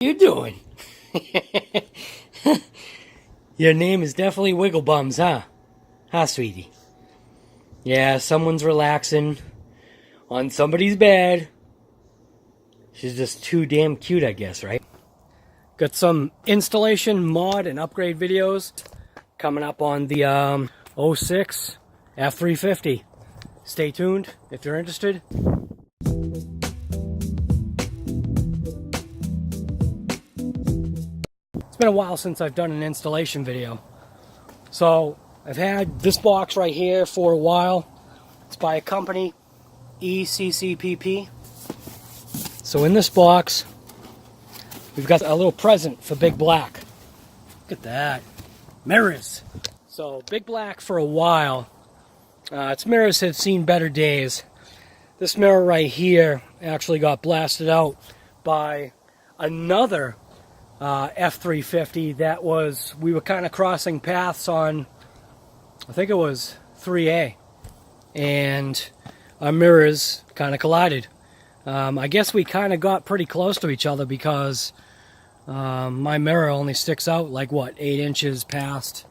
You doing? Your name is definitely Wiggle Bums, huh? Huh, sweetie? Yeah, someone's relaxing on somebody's bed. She's just too damn cute, I guess, right? Got some installation, mod, and upgrade videos coming up on the 06 F-350. Stay tuned if you're interested. It's been a while since I've done an installation video. So I've had this box right here for a while. It's by a company, ECCPP. So in this box, we've got a little present for Big Black. Look at that. Mirrors. So Big Black for a while, its mirrors had seen better days. This mirror right here actually got blasted out by another F-350 that we were kind of crossing paths on, I think it was 3A, and our mirrors kind of collided. I guess we kind of got pretty close to each other because my mirror only sticks out like, what, 8 inches past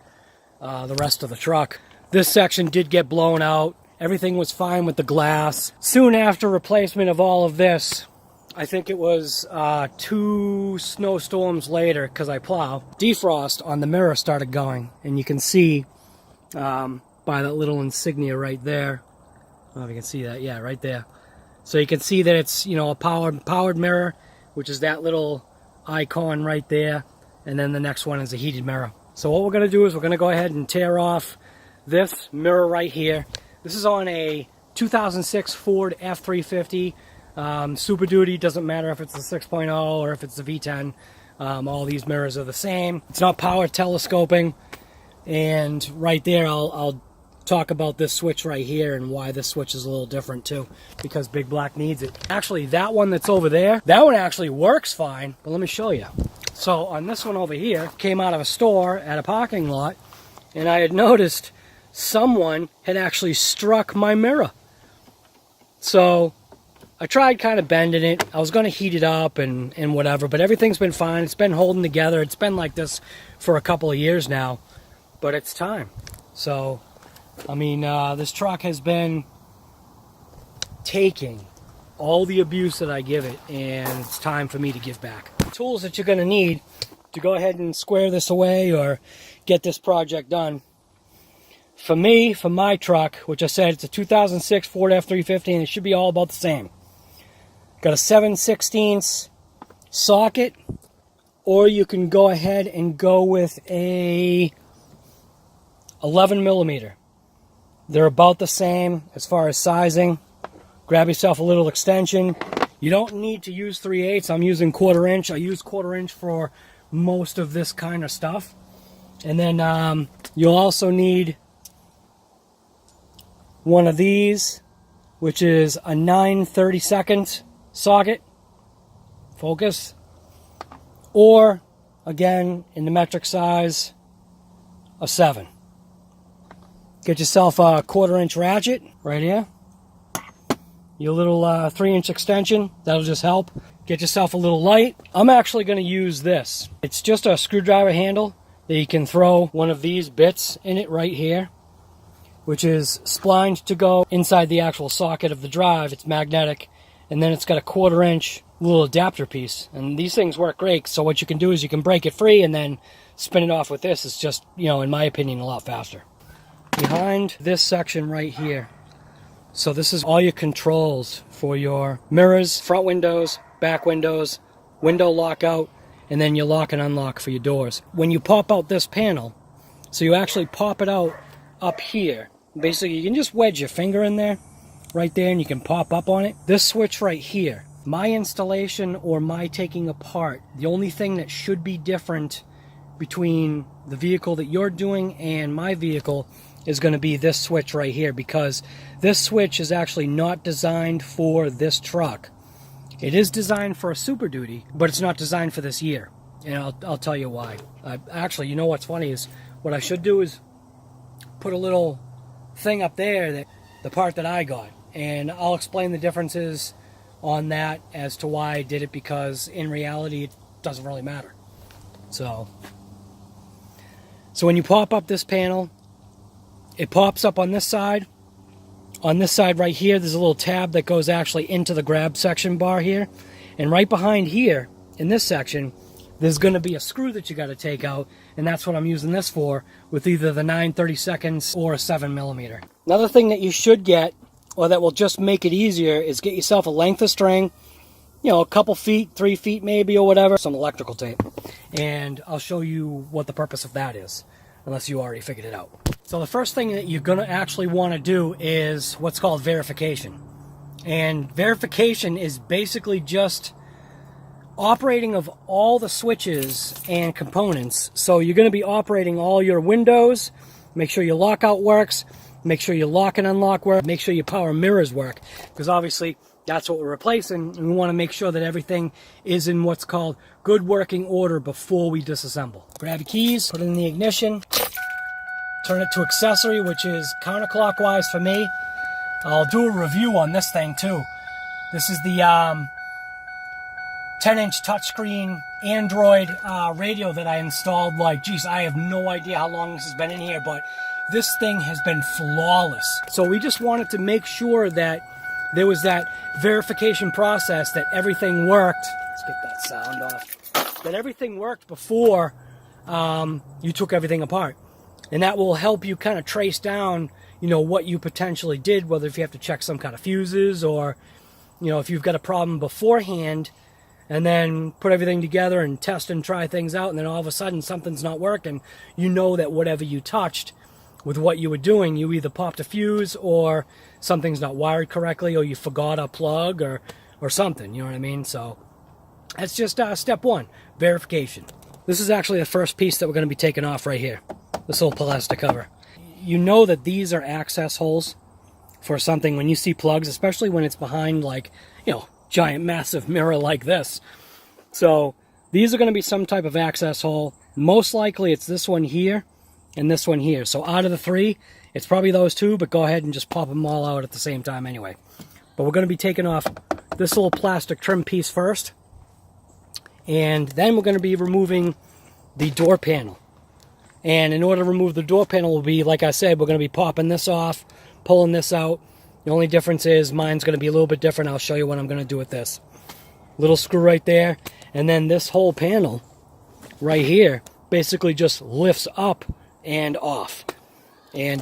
the rest of the truck. This section did get blown out. Everything was fine with the glass. Soon after replacement of all of this, I think it was 2 snowstorms later, because I plow, defrost on the mirror started going. And you can see by that little insignia right there. I don't know if you can see that. Yeah, right there. So you can see that it's, you know, a powered mirror, which is that little icon right there. And then the next one is a heated mirror. So what we're going to do is we're going to go ahead and tear off this mirror right here. This is on a 2006 Ford F-350. Super Duty, doesn't matter if it's the 6.0 or if it's the V10. All these mirrors are the same. It's not power telescoping. And right there, I'll talk about this switch right here and why this switch is a little different too, because Big Black needs it. Actually, that one that's over there, that one actually works fine, but let me show you. So on this one over here, came out of a store at a parking lot, and I had noticed someone had actually struck my mirror. So I tried kind of bending it. I was going to heat it up and whatever, but everything's been fine. It's been holding together. It's been like this for a couple of years now, but it's time. So, I mean, this truck has been taking all the abuse that I give it, and it's time for me to give back. The tools that you're going to need to go ahead and square this away or get this project done. For me, for my truck, which I said it's a 2006 Ford F-350, and it should be all about the same. Got a 7/16 socket, or you can go ahead and go with a 11 millimeter. They're about the same as far as sizing. Grab yourself a little extension. You don't need to use 3/8. I'm using 1/4 inch. I use 1/4 inch for most of this kind of stuff. And then you'll also need one of these, which is a 9/32 socket. Focus. Or, again, in the metric size, a 7. Get yourself a 1/4 inch ratchet right here. Your little 3-inch extension, that'll just help. Get yourself a little light. I'm actually going to use this. It's just a screwdriver handle that you can throw one of these bits in it right here, which is splined to go inside the actual socket of the drive. It's magnetic, and then it's got a 1/4 inch little adapter piece. And these things work great, so what you can do is you can break it free and then spin it off with this. It's just, you know, in my opinion, a lot faster. Behind this section right here, so this is all your controls for your mirrors, front windows, back windows, window lockout, and then your lock and unlock for your doors. When you pop out this panel, so you actually pop it out up here. Basically, you can just wedge your finger in there, right there, and you can pop up on it. This switch right here, my installation or my taking apart, the only thing that should be different between the vehicle that you're doing and my vehicle is going to be this switch right here, because this switch is actually not designed for this truck. It is designed for a Super Duty, but it's not designed for this year, and I'll tell you why. Actually, you know what's funny is what I should do is put a little thing up there, that the part that I got, and I'll explain the differences on that as to why I did it, because in reality doesn't really matter. So when you pop up this panel, it pops up on this side. On this side right here, there's a little tab that goes actually into the grab section bar here. And right behind here, in this section, there's going to be a screw that you got to take out, and that's what I'm using this for, with either the 9/32 or a 7mm. Another thing that you should get, or that will just make it easier, is get yourself a length of string, you know, a couple feet, 3 feet maybe, or whatever, some electrical tape. And I'll show you what the purpose of that is, unless you already figured it out. So the first thing that you're going to actually want to do is what's called verification. And verification is basically just operating of all the switches and components. So you're going to be operating all your windows, make sure your lockout works, make sure your lock and unlock work, make sure your power mirrors work, because obviously that's what we're replacing, and we want to make sure that everything is in what's called good working order before we disassemble. Grab your keys, put it in the ignition, turn it to accessory, which is counterclockwise for me. I'll do a review on this thing too. This is the 10-inch touchscreen Android radio that I installed. Like, geez, I have no idea how long this has been in here, but this thing has been flawless. So we just wanted to make sure that there was that verification process, that everything worked. Let's get that sound off. That everything worked before you took everything apart. And that will help you kind of trace down, you know, what you potentially did, whether if you have to check some kind of fuses, or, you know, if you've got a problem beforehand, and then put everything together and test and try things out, and then all of a sudden something's not working. You know that whatever you touched with what you were doing, you either popped a fuse, or something's not wired correctly, or you forgot a plug, or something, you know what I mean? So that's just step one, verification. This is actually the first piece that we're going to be taking off right here, this little plastic cover. You know that these are access holes for something when you see plugs, especially when it's behind, like, you know, giant massive mirror like this. So these are going to be some type of access hole. Most likely it's this one here and this one here. So out of the three, it's probably those two, but go ahead and just pop them all out at the same time anyway. But we're going to be taking off this little plastic trim piece first, and then we're going to be removing the door panel. And in order to remove the door panel will be, like I said, we're going to be popping this off, pulling this out. The only difference is mine's going to be a little bit different. I'll show you what I'm going to do with this. Little screw right there, and then this whole panel right here basically just lifts up and off. And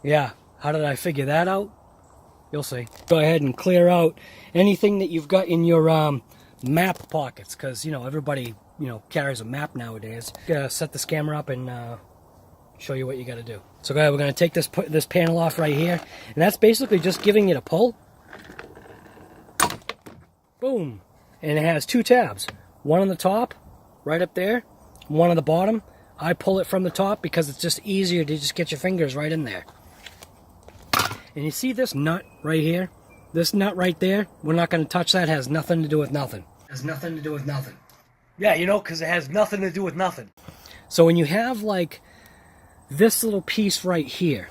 yeah, how did I figure that out? You'll see. Go ahead and clear out anything that you've got in your map pockets, because, you know, everybody, you know, carries a map nowadays. Gotta set this camera up and show you what you got to do. So go ahead, we're going to take this panel off right here, and that's basically just giving it a pull. Boom. And it has two tabs, one on the top right up there, one on the bottom. I pull it from the top because it's just easier to just get your fingers right in there. And you see this nut right here, this nut right there, we're not going to touch that. It has nothing to do with nothing. It has nothing to do with nothing. Yeah, you know, because it has nothing to do with nothing. So when you have like this little piece right here,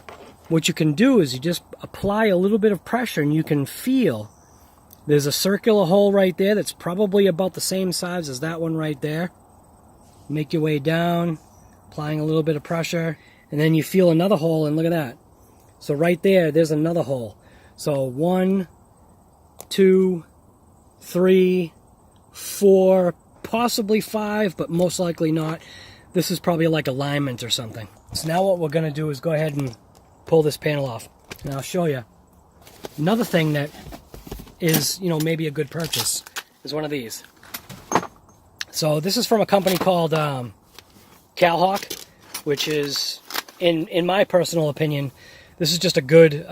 what you can do is you just apply a little bit of pressure, and you can feel there's a circular hole right there that's probably about the same size as that one right there. Make your way down, applying a little bit of pressure, and then you feel another hole, and look at that. So right there, there's another hole. So 1, 2, 3, 4, possibly 5, but most likely not. This is probably like alignment or something. So now what we're going to do is go ahead and pull this panel off. And I'll show you. Another thing that is, you know, maybe a good purchase is one of these. So this is from a company called CalHawk, which is, in my personal opinion, this is just a good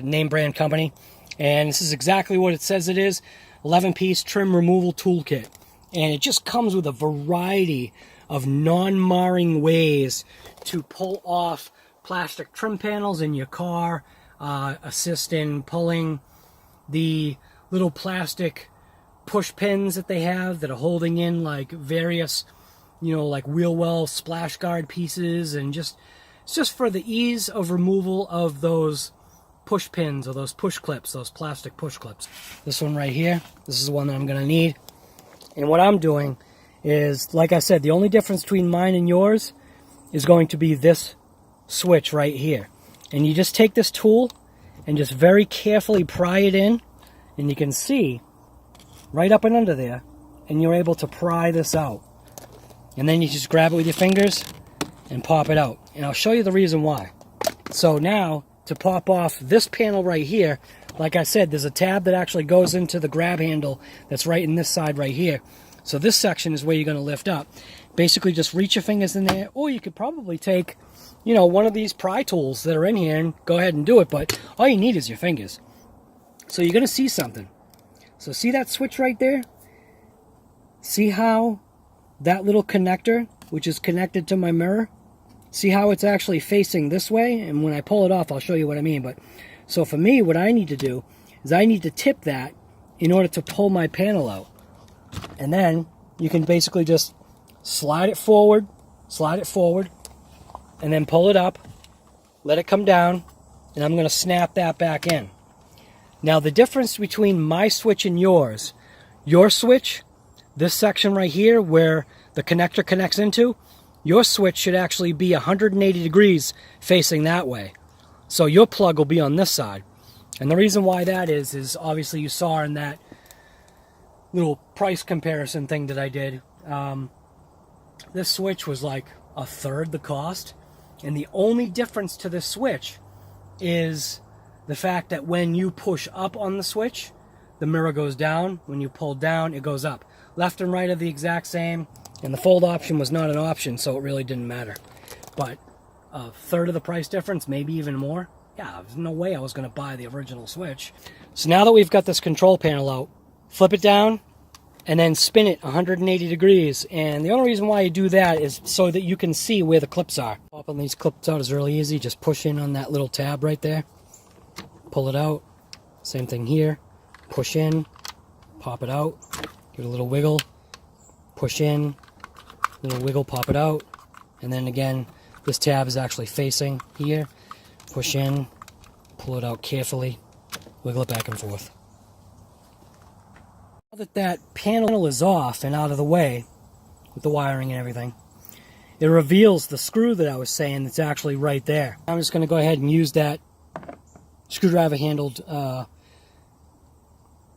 name brand company. And this is exactly what it says it is. 11-piece trim removal toolkit. And it just comes with a variety of non-marring ways to pull off plastic trim panels in your car, assist in pulling the little plastic push pins that they have that are holding in like various, you know, like wheel well splash guard pieces, and it's just for the ease of removal of those push pins or those push clips, those plastic push clips. This one right here, this is the one that I'm going to need. And what I'm doing is, like I said, the only difference between mine and yours is going to be this switch right here. And you just take this tool and just very carefully pry it in, and you can see right up and under there, and you're able to pry this out. And then you just grab it with your fingers and pop it out. And I'll show you the reason why. So now, to pop off this panel right here, like I said, there's a tab that actually goes into the grab handle that's right in this side right here. So this section is where you're going to lift up. Basically just reach your fingers in there, or you could probably take, you know, one of these pry tools that are in here and go ahead and do it, but all you need is your fingers. So you're going to see something. So see that switch right there? See how that little connector, which is connected to my mirror, see how it's actually facing this way? And when I pull it off, I'll show you what I mean. But so for me, what I need to do is I need to tip that in order to pull my panel out. And then you can basically just slide it forward, and then pull it up, let it come down, and I'm going to snap that back in. Now the difference between my switch and yours, your switch, this section right here where the connector connects into, your switch should actually be 180 degrees facing that way. So your plug will be on this side. And the reason why that is obviously you saw in that little price comparison thing that I did, this switch was like a third the cost. And the only difference to this switch is the fact that when you push up on the switch, the mirror goes down. When you pull down, it goes up. Left and right are the exact same, and the fold option was not an option, so it really didn't matter. But a third of the price difference, maybe even more. Yeah, there's no way I was going to buy the original switch. So now that we've got this control panel out, flip it down, and then spin it 180 degrees. And the only reason why you do that is so that you can see where the clips are. Popping these clips out is really easy. Just push in on that little tab right there. Pull it out. Same thing here. Push in. Pop it out. Give it a little wiggle. Push in. Little wiggle, pop it out. And then again, this tab is actually facing here. Push in. Pull it out carefully. Wiggle it back and forth. Now that that panel is off and out of the way, with the wiring and everything, it reveals the screw that I was saying that's actually right there. I'm just going to go ahead and use that screwdriver handled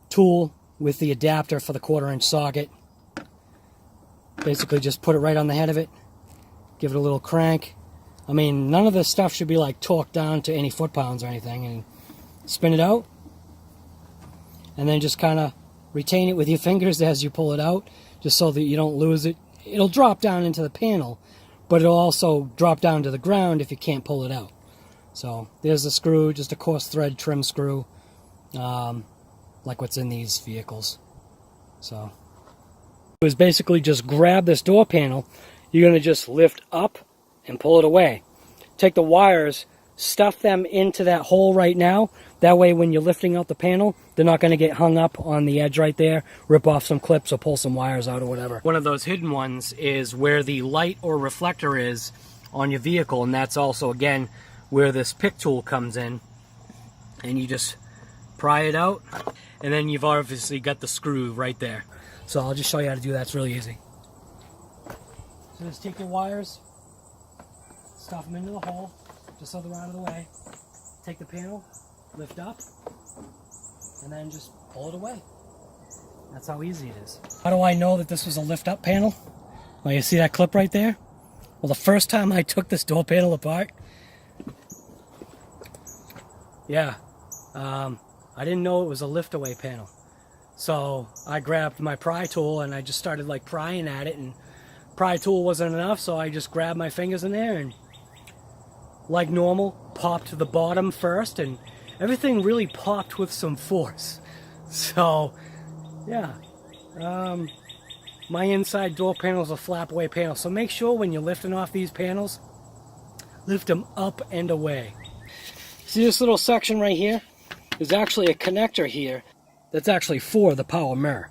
tool with the adapter for the 1/4-inch socket. Basically just put it right on the head of it, give it a little crank. I mean, none of this stuff should be like torqued down to any foot-pounds or anything. And spin it out, and then just kind of retain it with your fingers as you pull it out, just so that you don't lose it. It'll drop down into the panel, but it'll also drop down to the ground if you can't pull it out. So there's the screw, just a coarse thread trim screw, like what's in these vehicles. So it was basically just grab this door panel. You're going to just lift up and pull it away. Take the wires, stuff them into that hole right now. That way when you're lifting out the panel, they're not going to get hung up on the edge right there, rip off some clips or pull some wires out or whatever. One of those hidden ones is where the light or reflector is on your vehicle, and that's also, again, where this pick tool comes in. And you just pry it out, and then you've obviously got the screw right there. So I'll just show you how to do that. It's really easy. So just take your wires, stuff them into the hole, just so they're out of the way. Take the panel, lift up, and then just pull it away. That's how easy it is. How do I know that this was a lift up panel? Well, you see that clip right there? Well, the first time I took this door panel apart, I didn't know it was a lift away panel. So I grabbed my pry tool and I just started like prying at it, and pry tool wasn't enough, so I just grabbed my fingers in there and, like normal, popped to the bottom first, and everything really popped with some force. So yeah, my inside door panel is a flap away panel, so make sure when you're lifting off these panels, lift them up and away. See this little section right here? There's actually a connector here that's actually for the power mirror.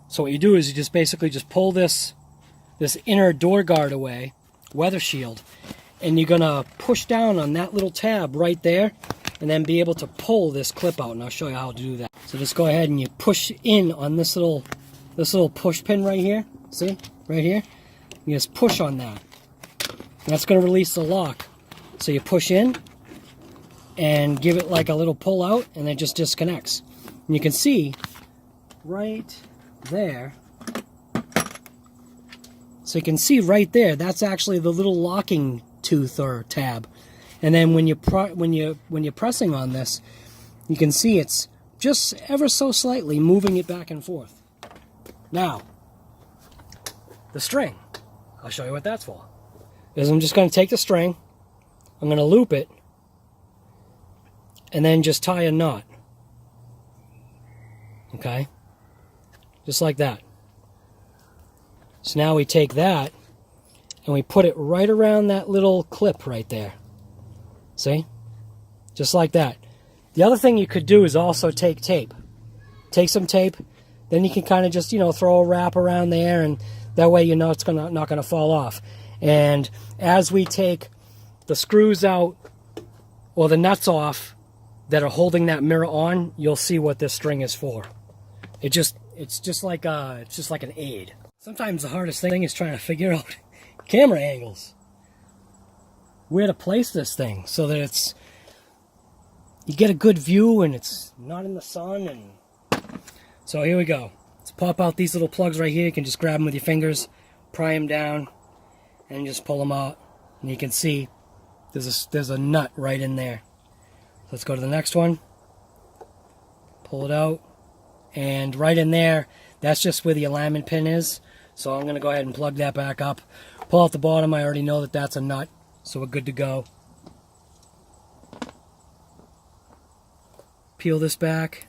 So what you do is you just basically just pull this inner door guard away, weather shield, and you're gonna push down on that little tab right there, and then be able to pull this clip out, and I'll show you how to do that. So just go ahead and you push in on this little this little push pin right here. See? Right here. You just push on that. That's going to release the lock. So you push in and give it like a little pull out, and it just disconnects. And you can see right there. So you can see right there, that's actually the little locking tooth or tab. And then when you're pressing on this, you can see it's just ever so slightly moving it back and forth. Now, the string. I'll show you what that's for. Is I'm just going to take the string, I'm going to loop it, and then just tie a knot. Okay? Just like that. So now we take that and we put it right around that little clip right there. See? Just like that. The other thing you could do is also take tape. Take some tape, then you can kind of just, throw a wrap around there, and that way you know it's not gonna fall off. And as we take the screws out or the nuts off that are holding that mirror on, you'll see what this string is for. It's just like an aid. Sometimes the hardest thing is trying to figure out camera angles, where to place this thing so that you get a good view and it's not in the sun. And so here we go. Let's pop out these little plugs right here. You can just grab them with your fingers, pry them down, and just pull them out. And you can see there's a nut right in there. Let's go to the next one. Pull it out, and right in there, that's just where the alignment pin is. So I'm going to go ahead and plug that back up. Pull out the bottom. I already know that that's a nut, so we're good to go. Peel this back.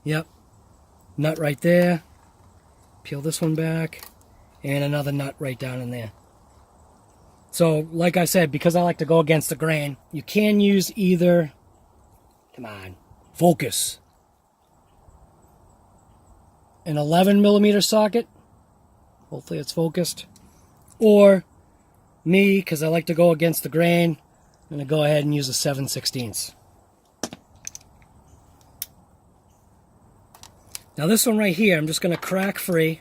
Yep. Nut right there. Peel this one back. And another nut right down in there. So, like I said, because I like to go against the grain, you can use either, come on, focus, an 11mm socket, hopefully it's focused, or me, because I like to go against the grain, I'm going to go ahead and use a 7/16. Now this one right here, I'm just going to crack free.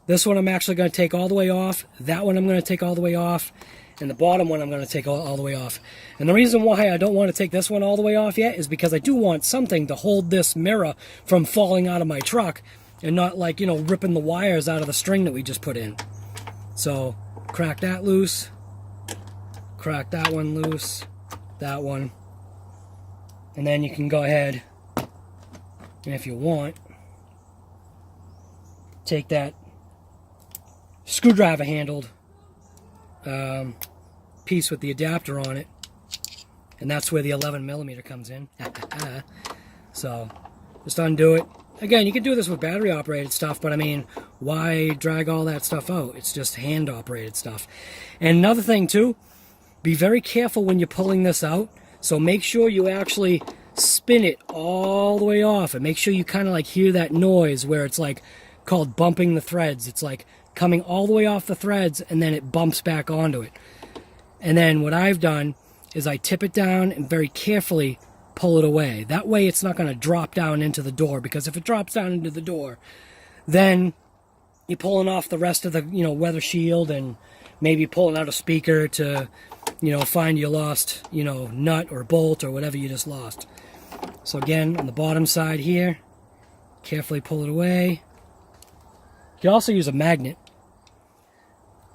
This one I'm actually going to take all the way off. That one I'm going to take all the way off. And the bottom one I'm going to take all the way off. And the reason why I don't want to take this one all the way off yet is because I do want something to hold this mirror from falling out of my truck and not like, ripping the wires out of the string that we just put in. So crack that loose. Crack that one loose. That one. And then you can go ahead and if you want, take that screwdriver handled piece with the adapter on it, and that's where the 11mm comes in. So just undo it. Again, you can do this with battery operated stuff, but I mean, why drag all that stuff out? It's just hand operated stuff. And another thing too, be very careful when you're pulling this out. So make sure you actually spin it all the way off, and make sure you kind of like hear that noise where it's like called bumping the threads. It's like coming all the way off the threads and then it bumps back onto it. And then what I've done is I tip it down and very carefully pull it away. That way it's not going to drop down into the door, because if it drops down into the door, then you're pulling off the rest of the weather shield and maybe pulling out a speaker to find your lost nut or bolt or whatever you just lost. So again, on the bottom side here, carefully pull it away. You can also use a magnet.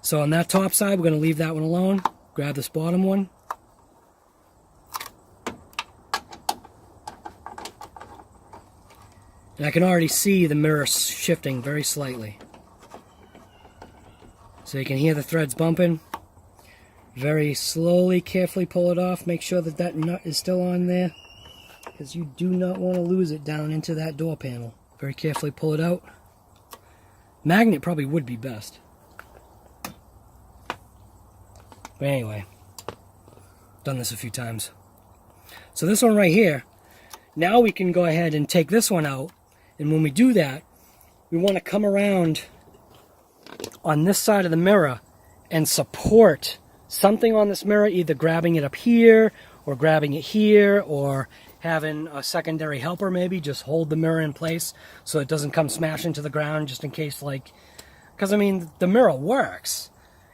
So on that top side, we're going to leave that one alone. Grab this bottom one. And I can already see the mirror shifting very slightly. So you can hear the threads bumping. Very slowly, carefully pull it off. Make sure that that nut is still on there, because you do not want to lose it down into that door panel. Very carefully pull it out. Magnet probably would be best. But anyway, done this a few times. So this one right here, now we can go ahead and take this one out, and when we do that, we want to come around on this side of the mirror and support something on this mirror, either grabbing it up here or grabbing it here or having a secondary helper maybe just hold the mirror in place so it doesn't come smashing to the ground, just in case, like, because I mean the mirror works,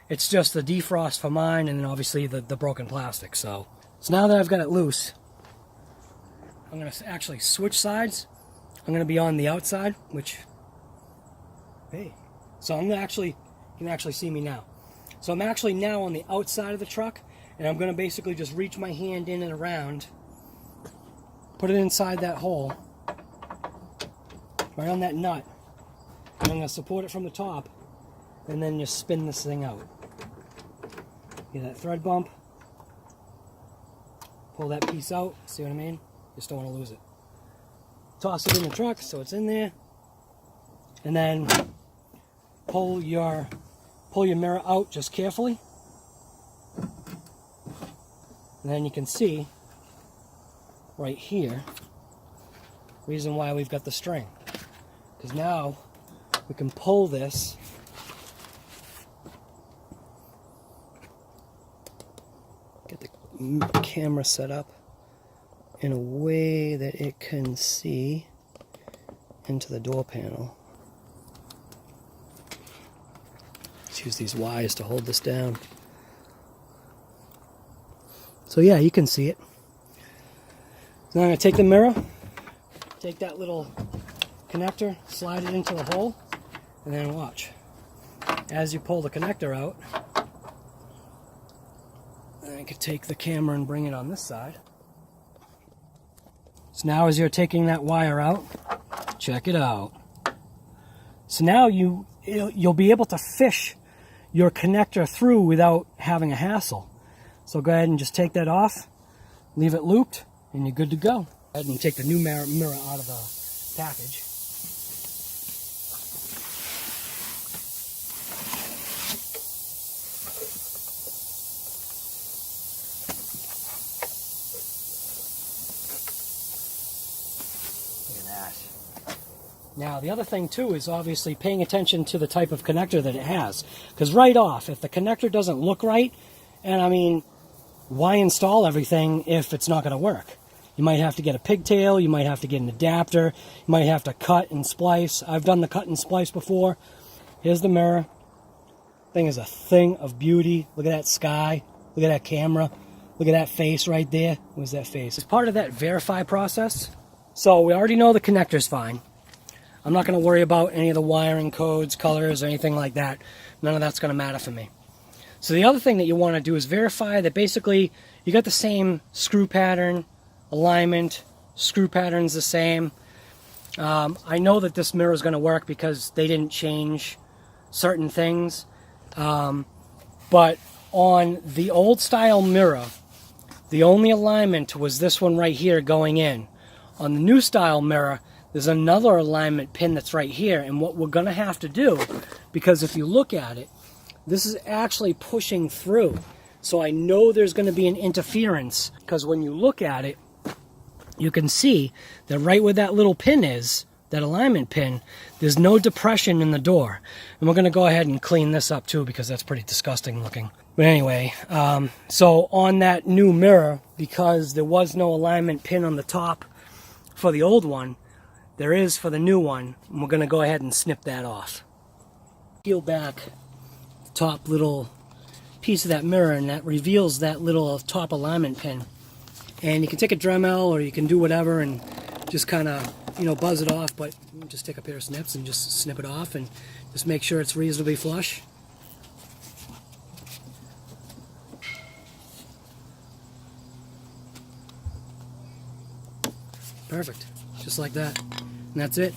it's just the defrost for mine and then obviously the broken plastic. So now that I've got it loose, I'm going to actually switch sides. I'm going to be on the outside, which, hey, so I'm actually, you can actually see me now. So I'm actually now on the outside of the truck, and I'm going to basically just reach my hand in and around, put it inside that hole, right on that nut, and I'm going to support it from the top, and then just spin this thing out. Get that thread bump, pull that piece out, see what I mean? Just don't want to lose it. Toss it in the truck so it's in there, and then pull your mirror out just carefully, and then you can see right here reason why we've got the string, because now we can pull this get the camera set up in a way that it can see into the door panel. Let's use these wires to hold this down. So yeah, you can see it. Now I'm going to take the mirror, take that little connector, slide it into the hole, and then watch. As you pull the connector out, I could take the camera and bring it on this side. So now as you're taking that wire out, check it out. So now you'll be able to fish your connector through without having a hassle. So go ahead and just take that off, leave it looped, and you're good to go. Go ahead and take the new mirror out of the package. Now the other thing too is obviously paying attention to the type of connector that it has, because right off, if the connector doesn't look right, and I mean, why install everything if it's not going to work? You might have to get a pigtail, you might have to get an adapter, you might have to cut and splice. I've done the cut and splice before. Here's the mirror. Thing is a thing of beauty. Look at that sky, look at that camera, look at that face right there. Where's that face? It's part of that verify process. So we already know the connector's fine. I'm not going to worry about any of the wiring codes, colors, or anything like that. None of that's going to matter for me. So the other thing that you want to do is verify that basically you got the same screw pattern, alignment, screw pattern's the same. I know that this mirror is going to work because they didn't change certain things. But on the old style mirror, the only alignment was this one right here going in. On the new style mirror, there's another alignment pin that's right here, and what we're going to have to do, because if you look at it, this is actually pushing through. So I know there's going to be an interference, because when you look at it, you can see that right where that little pin is, that alignment pin, there's no depression in the door. And we're going to go ahead and clean this up too, because that's pretty disgusting looking. But anyway, so on that new mirror, because there was no alignment pin on the top for the old one, there is for the new one, and we're going to go ahead and snip that off. Peel back the top little piece of that mirror, and that reveals that little top alignment pin. And you can take a Dremel, or you can do whatever and just kind of, you know, buzz it off, but just take a pair of snips and just snip it off and just make sure it's reasonably flush. Perfect, just like that. And that's it.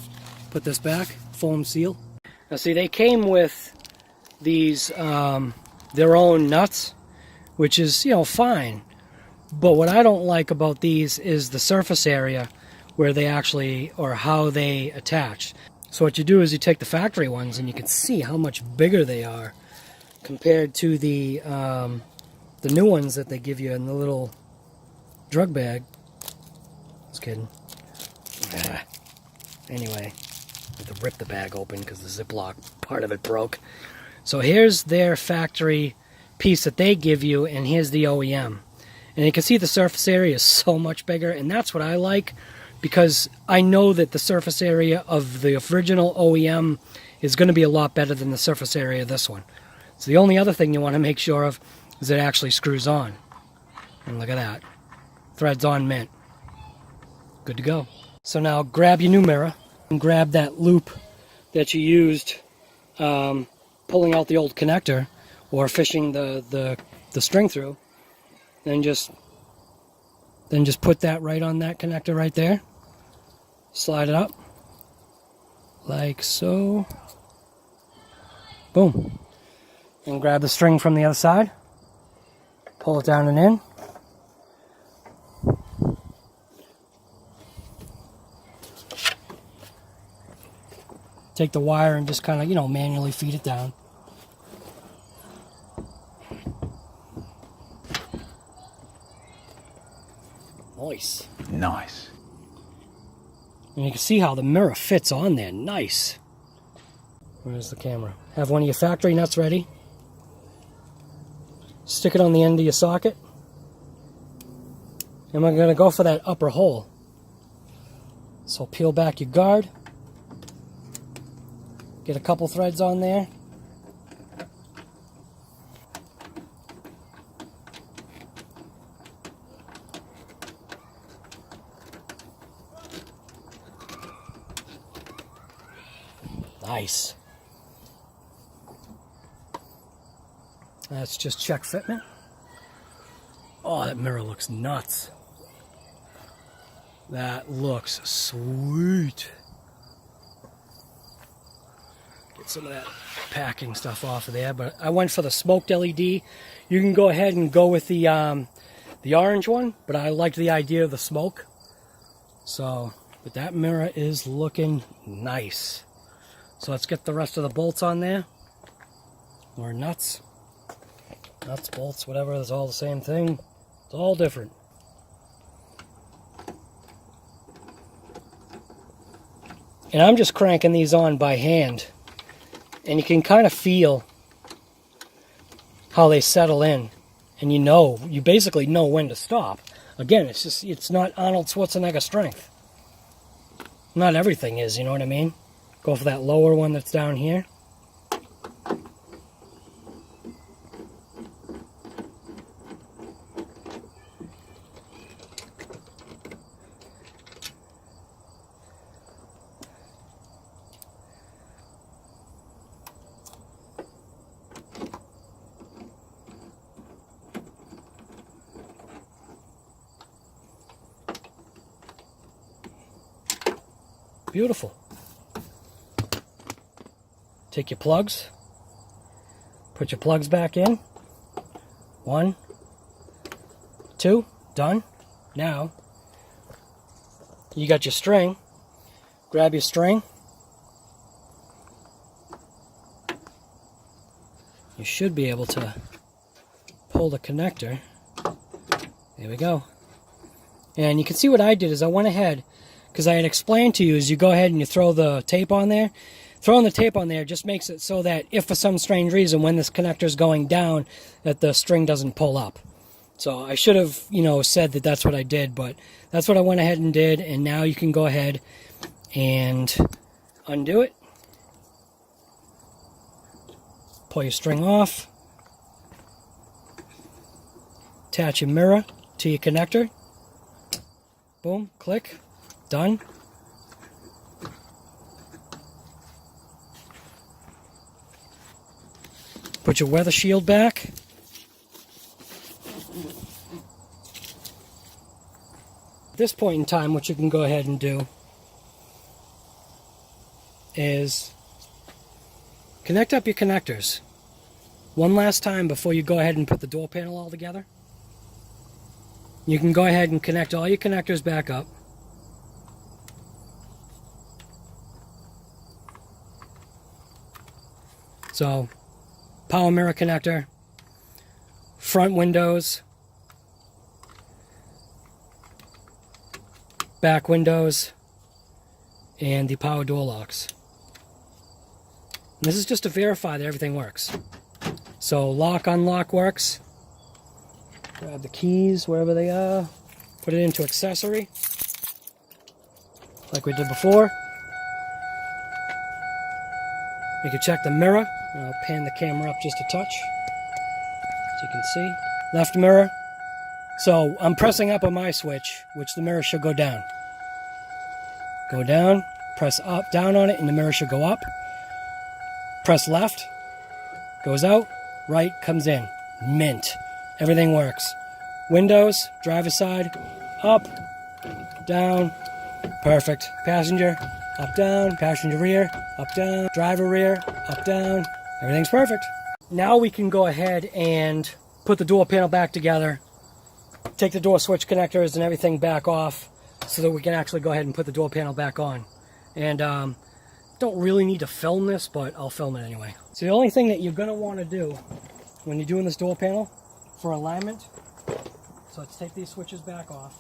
Put this back, foam seal. Now see, they came with these, their own nuts, which is, you know, fine. But what I don't like about these is the surface area where they actually, or how they attach. So what you do is you take the factory ones and you can see how much bigger they are compared to the new ones that they give you in the little drug bag. Just kidding. Anyway, I have to rip the bag open because the Ziploc part of it broke. So here's their factory piece that they give you, and here's the OEM. And you can see the surface area is so much bigger, and that's what I like, because I know that the surface area of the original OEM is going to be a lot better than the surface area of this one. So the only other thing you want to make sure of is it actually screws on. And look at that. Threads on mint. Good to go. So now grab your new mirror and grab that loop that you used pulling out the old connector or fishing the string through. Then just put that right on that connector right there. Slide it up like so. Boom. And grab the string from the other side. Pull it down and in. Take the wire and just kind of, manually feed it down. Nice. Nice. And you can see how the mirror fits on there. Nice. Where's the camera? Have one of your factory nuts ready. Stick it on the end of your socket. And we're going to go for that upper hole. So peel back your guard. Get a couple threads on there. Nice. Let's just check fitment. Oh, that mirror looks nuts. That looks sweet. Get some of that packing stuff off of there, but I went for the smoked LED. You can go ahead and go with the orange one, but I liked the idea of the smoke. So, but that mirror is looking nice. So let's get the rest of the bolts on there. Or nuts. Nuts, bolts, whatever, it's all the same thing. It's all different. And I'm just cranking these on by hand. And you can kind of feel how they settle in. And you basically know when to stop. Again, it's not Arnold Schwarzenegger strength. Not everything is, you know what I mean? Go for that lower one that's down here. Beautiful. Take your plugs, put your plugs back in. 1, 2, done. Now, you got your string. Grab your string. You should be able to pull the connector. There we go. And you can see what I did is I went ahead, because I had explained to you, is you go ahead and you throw the tape on there. Throwing the tape on there just makes it so that if for some strange reason when this connector is going down, that the string doesn't pull up. So I should have, said that that's what I did, but that's what I went ahead and did, and now you can go ahead and undo it. Pull your string off. Attach your mirror to your connector. Boom, click, done. Put your weather shield back. At this point in time, what you can go ahead and do is connect up your connectors one last time before you go ahead and put the door panel all together. You can go ahead and connect all your connectors back up. So, power mirror connector, front windows, back windows, and the power door locks. And this is just to verify that everything works. So lock, unlock works. Grab the keys wherever they are. Put it into accessory, like we did before. You can check the mirror. I'll pan the camera up just a touch, so you can see. Left mirror. So I'm pressing up on my switch, which the mirror should go down. Go down, press up, down on it, and the mirror should go up. Press left, goes out, right, comes in. Mint. Everything works. Windows, driver's side, up, down, perfect. Passenger, up, down, passenger rear, up, down, driver rear, up, down. Everything's perfect. Now we can go ahead and put the door panel back together, take the door switch connectors and everything back off so that we can actually go ahead and put the door panel back on. And don't really need to film this, but I'll film it anyway. So the only thing that you're going to want to do when you're doing this door panel for alignment, so let's take these switches back off.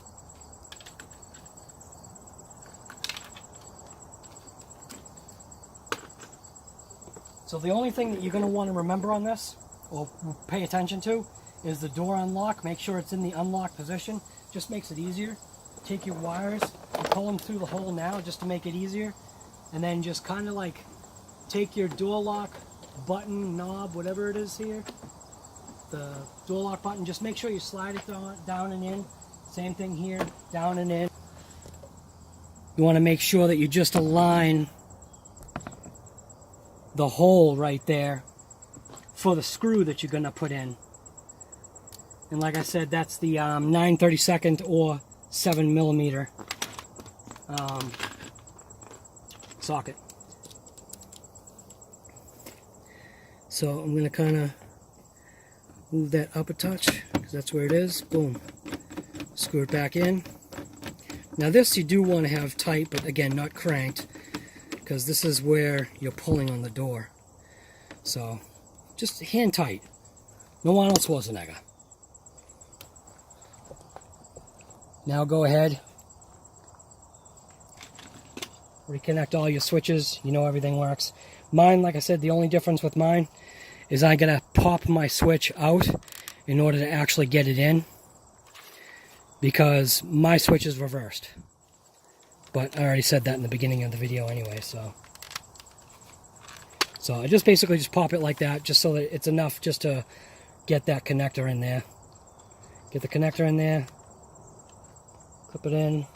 So the only thing that you're going to want to remember on this, or pay attention to, is the door unlock. Make sure it's in the unlock position. Just makes it easier. Take your wires and pull them through the hole now just to make it easier. And then just kind of like take your door lock button, knob, whatever it is here, the door lock button, just make sure you slide it down and in. Same thing here, down and in. You want to make sure that you just align the hole right there for the screw that you're going to put in. And like I said, that's the 9/32 or 7mm socket. So I'm going to kind of move that up a touch, because that's where it is. Boom. Screw it back in. Now this you do want to have tight, but again, not cranked, because this is where you're pulling on the door. So just hand tight. No Arnold Schwarzenegger. Now go ahead, reconnect all your switches. You know everything works. Mine, like I said, the only difference with mine is I gotta pop my switch out in order to actually get it in, because my switch is reversed. But I already said that in the beginning of the video anyway, so I just basically just pop it like that, just so that it's enough just to get that connector in there. Get the connector in there, clip it in,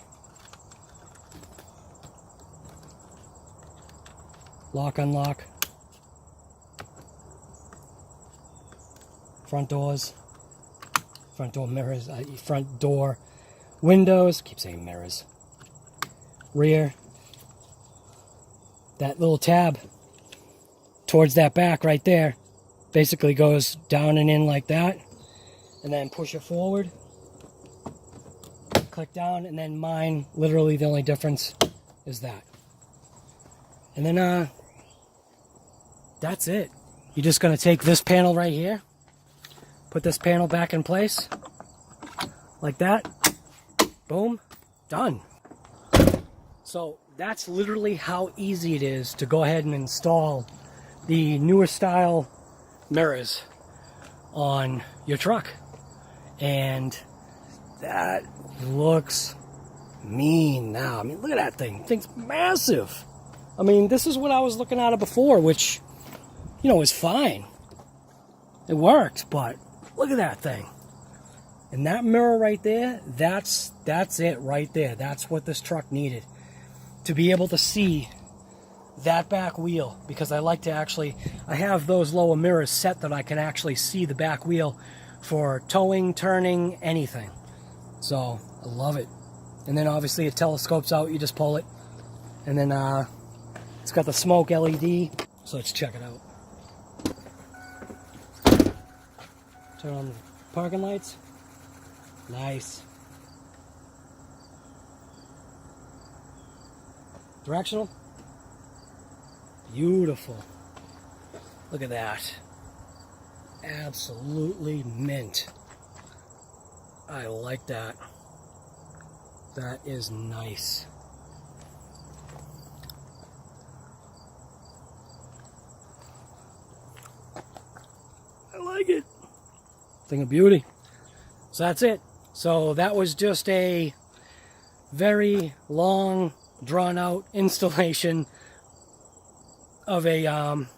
lock, unlock, front doors, front door mirrors, front door windows, keep saying mirrors, rear, that little tab towards that back right there basically goes down and in like that, and then push it forward, click down, and then mine, literally the only difference is that. And then that's it. You're just going to take this panel right here, put this panel back in place like that, boom, done. So that's literally how easy it is to go ahead and install the newer style mirrors on your truck. And that looks mean now. I mean, look at that thing. Thing's massive. I mean, this is what I was looking at it before, which, you know, is fine. It worked, but look at that thing. And that mirror right there, that's it right there. That's what this truck needed. To be able to see that back wheel, because I like to actually, I have those lower mirrors set that I can actually see the back wheel for towing, turning, anything. So I love it. And then obviously it telescopes out, you just pull it. And then it's got the smoke LED. So let's check it out. Turn on the parking lights. Nice. Directional. Beautiful. Look at that. Absolutely mint. I like that. That is nice. I like it. Thing of beauty. So that's it. So that was just a very long, drawn-out installation of a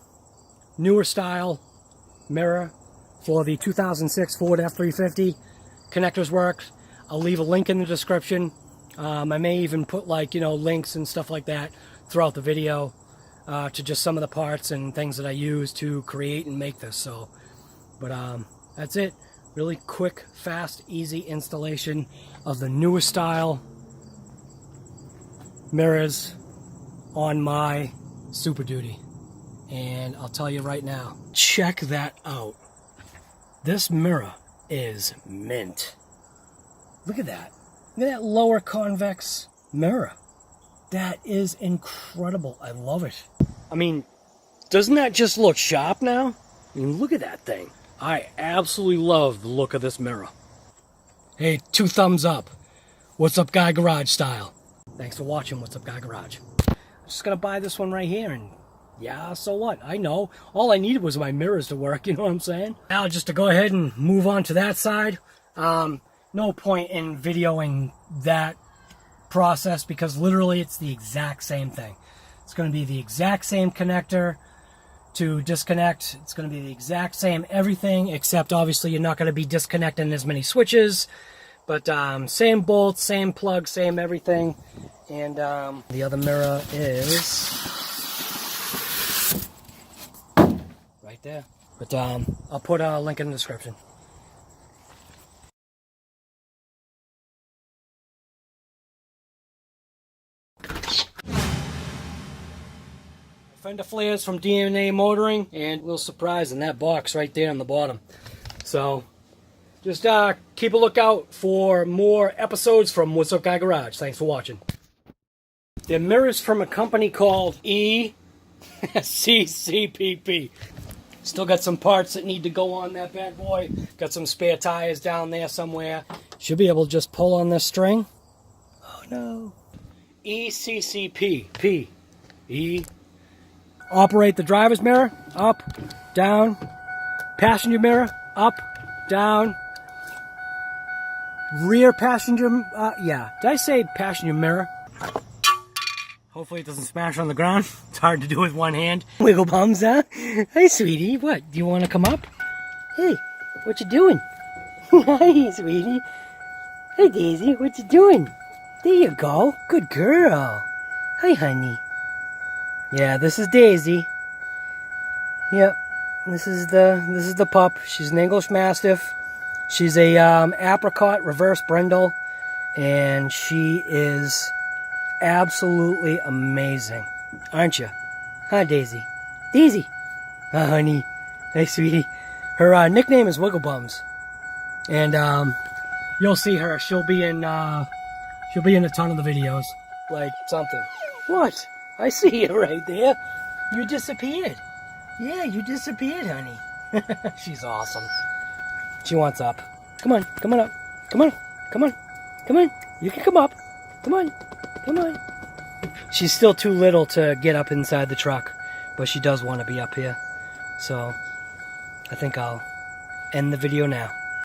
newer style mirror for the 2006 Ford F-350. Connectors work. I'll leave a link in the description. I may even put, like, you know, links and stuff like that throughout the video to just some of the parts and things that I use to create and make this. So, but that's it. Really quick, fast, easy installation of the newest style mirrors on my Super Duty. And I'll tell you right now, check that out. This mirror is mint. Look at that. Look at that lower convex mirror. That is incredible. I love it. I mean, doesn't that just look sharp now? I mean, look at that thing. I absolutely love the look of this mirror. Hey, 2 thumbs up. What's Up Guy Garage style. Thanks for watching What's Up Guy Garage. I'm just going to buy this one right here, and yeah, so what? I know. All I needed was my mirrors to work, you know what I'm saying? Now, just to go ahead and move on to that side. No point in videoing that process because literally it's the exact same thing. It's going to be the exact same connector to disconnect. It's going to be the exact same everything, except obviously you're not going to be disconnecting as many switches. But same bolts, same plug, same everything. And the other mirror is right there. But I'll put a link in the description. Fender flares from DNA Motoring, and a little surprise in that box right there on the bottom. So just keep a lookout for more episodes from What's Up Guy Garage. Thanks for watching. They're mirrors from a company called E-C-C-P-P. Still got some parts that need to go on that bad boy. Got some spare tires down there somewhere. Should be able to just pull on this string. Oh no. E-C-C-P-P. E. Operate the driver's mirror, up, down, passenger mirror, up, down, rear passenger, yeah, did I say passenger mirror? Hopefully it doesn't smash on the ground. It's hard to do with one hand. Wiggle bums, huh? Hey, sweetie, what, do you want to come up? Hey, what you doing? Hi, sweetie. Hey, Daisy, what you doing? There you go, good girl. Hi, honey. Yeah, this is Daisy. Yep, this is the pup. She's an English Mastiff. She's a apricot reverse brindle, and she is absolutely amazing, aren't you? Hi, Daisy. Daisy. Hi, honey. Hey, sweetie. Her nickname is Wiggle Bums, and you'll see her. She'll be in a ton of the videos, like something. What? I see you right there. You disappeared. Yeah, you disappeared, honey. She's awesome. She wants up. Come on, come on up. Come on, come on, come on. You can come up. Come on, come on. She's still too little to get up inside the truck, but she does want to be up here. So, I think I'll end the video now.